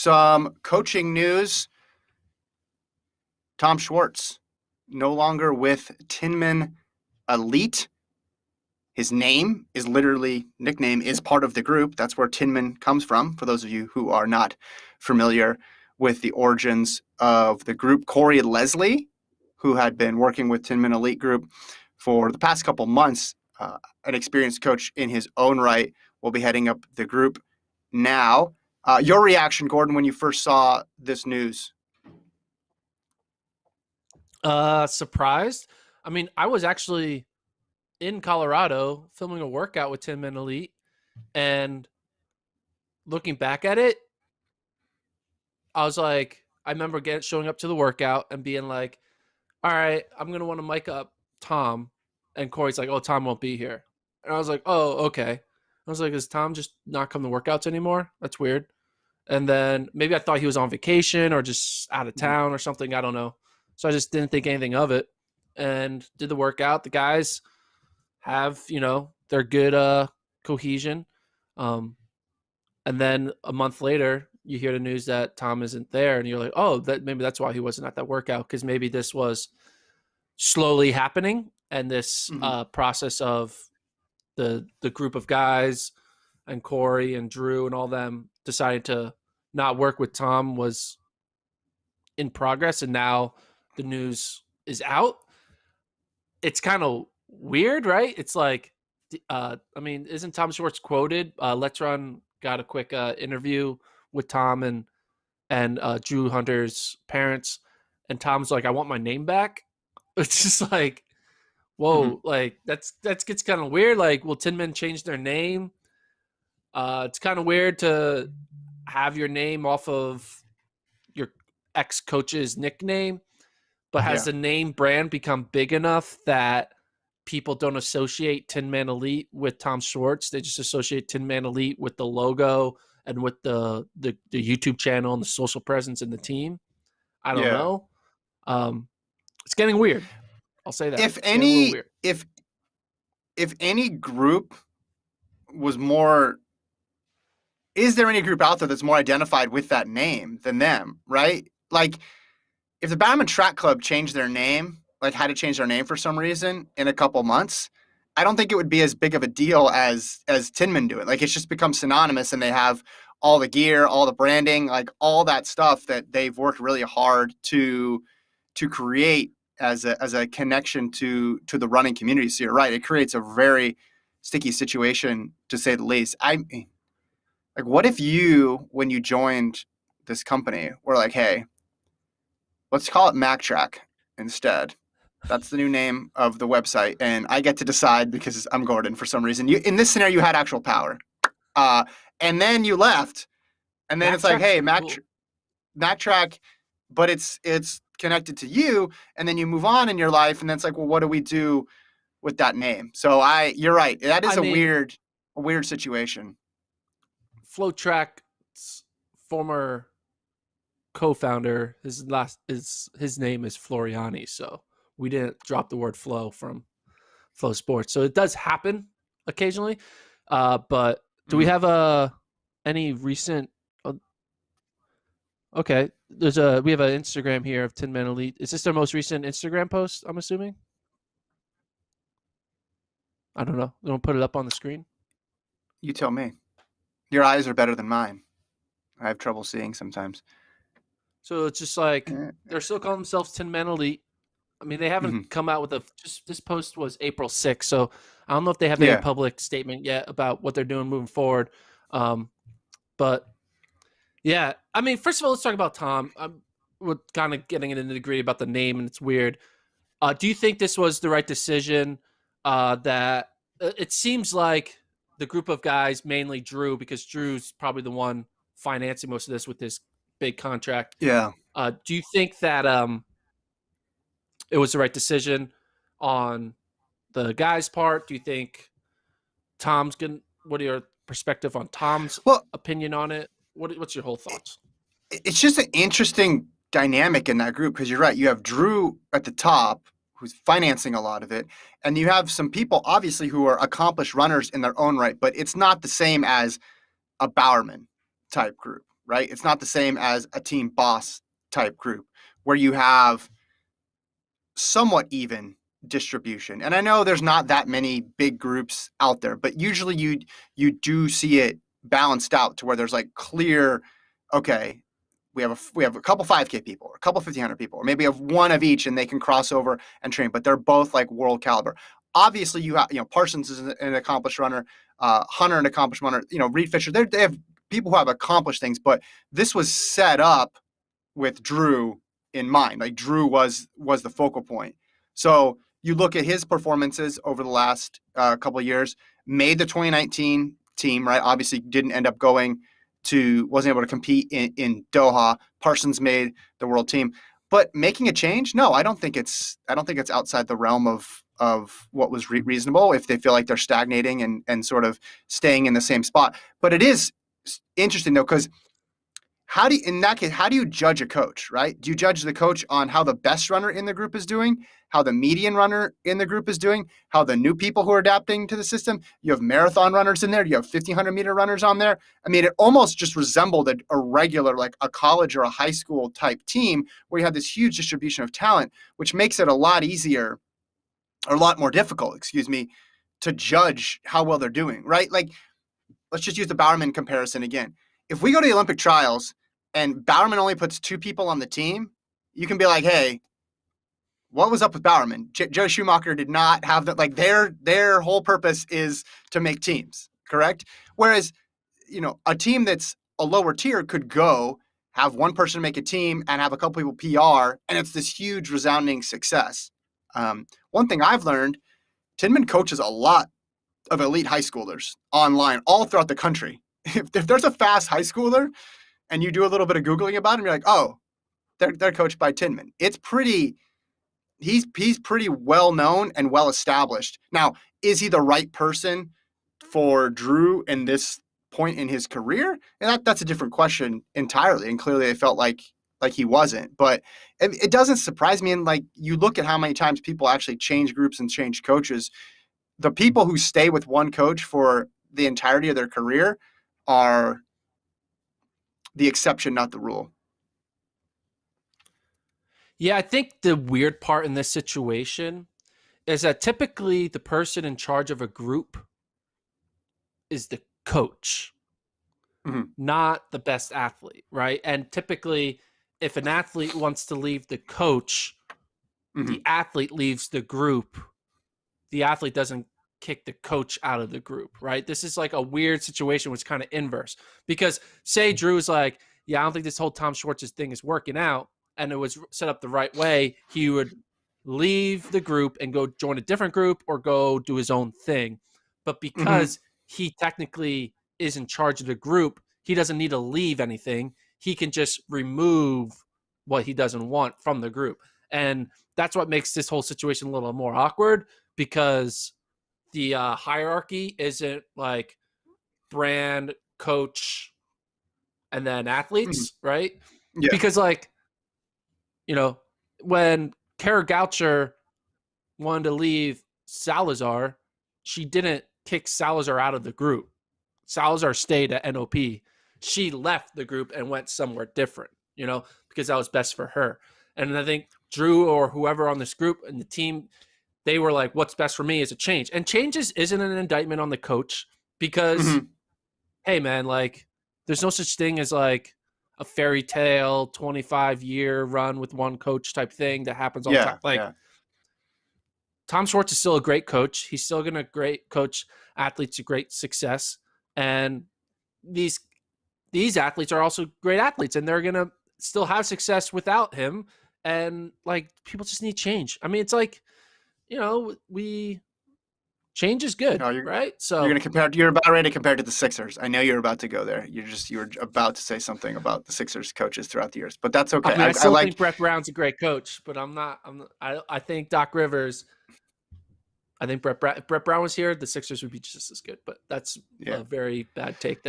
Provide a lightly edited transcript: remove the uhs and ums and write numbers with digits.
Some coaching news. Tom Schwartz, no longer with Tinman Elite. His name is nickname is part of the group. That's where Tinman comes from, for those of you who are not familiar with the origins of the group. Corey Leslie, who had been working with Tinman Elite Group for the past couple months, an experienced coach in his own right, will be heading up the group now. Your reaction, Gordon, when you first saw this news? Surprised. I mean, I was actually in Colorado filming a workout with Tinman Elite, and looking back at it, I was like, I remember showing up to the workout and being like, all right, I'm going to want to mic up Tom. And Corey's like, oh, Tom won't be here. And I was like, oh, okay. I was like, is Tom just not come to workouts anymore? That's weird. And then maybe I thought he was on vacation or just out of town or something. I don't know. So I just didn't think anything of it and did the workout. The guys have, their good cohesion. And then a month later, you hear the news that Tom isn't there, and you're like, oh, maybe that's why he wasn't at that workout, because maybe this was slowly happening, and this process of the group of guys and Corey and Drew and all them deciding to not work with Tom was in progress, and now the news is out. It's kind of weird, right? It's like, isn't Tom Schwartz quoted? Let's Run got a quick interview with Tom and Drew Hunter's parents, and Tom's like, I want my name back. It's just like, whoa, like that gets kind of weird. Like, will Tinman change their name? It's kind of weird to have your name off of your ex-coach's nickname, but has the name brand become big enough that people don't associate Tinman Elite with Tom Schwartz? They just associate Tinman Elite with the logo and with the YouTube channel and the social presence in the team. I don't know. It's getting weird. I'll say that. If any group was more, is there any group out there that's more identified with that name than them, right? Like, if the Bowerman Track Club changed their name, like had to change their name for some reason in a couple months, I don't think it would be as big of a deal as Tinman doing. Like, it's just become synonymous, and they have all the gear, all the branding, like all that stuff that they've worked really hard to create as a connection to the running community. So you're right, it creates a very sticky situation, to say the least. I mean, like, what if you, when you joined this company, were like, hey, let's call it MacTrack instead. That's the new name of the website, and I get to decide because I'm Gordon for some reason. In this scenario, you had actual power, and then you left, and then it's like, hey, MacTrack, but it's connected to you, and then you move on in your life, and then it's like, well, what do we do with that name? So you're right. That is a weird situation. FloTrack's former co-founder, his name is Floriani, so we didn't drop the word flow from Flow Sports. So it does happen occasionally. But do we have any recent? Okay, we have an Instagram here of Tinman Elite. Is this their most recent Instagram post, I'm assuming? I don't know. Don't put it up on the screen. You tell me. Your eyes are better than mine. I have trouble seeing sometimes. So it's just like they're still calling themselves Tinman Elite. I mean, they haven't come out with this post was April 6th, so I don't know if they have any public statement yet about what they're doing moving forward. But yeah, I mean, first of all, let's talk about Tom. We're kind of getting into the nitty-gritty about the name, and it's weird. Do you think this was the right decision? That it seems like the group of guys, mainly Drew, because Drew's probably the one financing most of this with this big contract. Yeah. Do you think that it was the right decision on the guy's part? Do you think Tom's going? What are your perspective on Tom's opinion on it? What's your whole thoughts? It's just an interesting dynamic in that group, because you're right. You have Drew at the top, who's financing a lot of it, and you have some people obviously who are accomplished runners in their own right, but it's not the same as a Bowerman type group, right? It's not the same as a team boss type group where you have somewhat even distribution. And I know there's not that many big groups out there, but usually you do see it balanced out to where there's like clear, okay, we have a couple 5K people, or a couple 1,500 people, or maybe have one of each, and they can cross over and train. But they're both like world caliber. Obviously, you have Parsons is an accomplished runner, Hunter an accomplished runner. Reed Fisher. They have people who have accomplished things, but this was set up with Drew in mind. Like Drew was the focal point. So you look at his performances over the last couple of years. Made the 2019 team, right? Obviously, didn't end up wasn't able to compete in Doha. Parsons made the world team, but making a change, no, I don't think it's outside the realm of what was reasonable if they feel like they're stagnating and sort of staying in the same spot. But it is interesting though, because in that case, how do you judge a coach, right? Do you judge the coach on how the best runner in the group is doing, how the median runner in the group is doing, how the new people who are adapting to the system? You have marathon runners in there. You have 1,500 meter runners on there. I mean, it almost just resembled a regular, like a college or a high school type team where you have this huge distribution of talent, which makes it a lot easier or a lot more difficult, to judge how well they're doing, right? Like, let's just use the Bowerman comparison again. If we go to the Olympic trials and Bowerman only puts 2 people on the team, you can be like, hey, what was up with Bowerman? Joe Schumacher did not have that. Like their whole purpose is to make teams, correct? Whereas, a team that's a lower tier could go have one person make a team and have a couple people PR, and it's this huge resounding success. One thing I've learned, Tinman coaches a lot of elite high schoolers online all throughout the country. If there's a fast high schooler and you do a little bit of Googling about him, you're like, oh, they're coached by Tinman. It's pretty, he's pretty well known and well established. Now, is he the right person for Drew in this point in his career? And that's a different question entirely. And clearly they felt like he wasn't, but it doesn't surprise me. And like, you look at how many times people actually change groups and change coaches. The people who stay with one coach for the entirety of their career are the exception, not the rule. Yeah, I think the weird part in this situation is that typically the person in charge of a group is the coach, not the best athlete, right? And typically, if an athlete wants to leave the coach, the athlete leaves the group. The athlete doesn't kick the coach out of the group, right? This is like a weird situation, which is kind of inverse. Because say Drew's like, yeah, I don't think this whole Tom Schwartz thing is working out, and it was set up the right way, he would leave the group and go join a different group or go do his own thing. But because he technically is in charge of the group, he doesn't need to leave anything. He can just remove what he doesn't want from the group. And that's what makes this whole situation a little more awkward, because the hierarchy isn't like brand, coach, and then athletes, right? Yeah. Because when Kara Goucher wanted to leave Salazar, she didn't kick Salazar out of the group. Salazar stayed at NOP. She left the group and went somewhere different, because that was best for her. And I think Drew or whoever on this group and the team, they were like, what's best for me is a change. And changes isn't an indictment on the coach, because, hey, man, like, there's no such thing as like a fairy tale 25-year run with one coach type thing that happens all the time. Like, Tom Schwartz is still a great coach. He's still going to coach athletes to great success. And these athletes are also great athletes, and they're going to still have success without him. And like, people just need change. I mean, it's like, change is good, right? So you're about ready to compare to the Sixers. I know you're about to go there. You were about to say something about the Sixers coaches throughout the years, but that's okay. I still think Brett Brown's a great coach, but I think Doc Rivers. I think Brett Brown was here, the Sixers would be just as good, but that's a very bad take.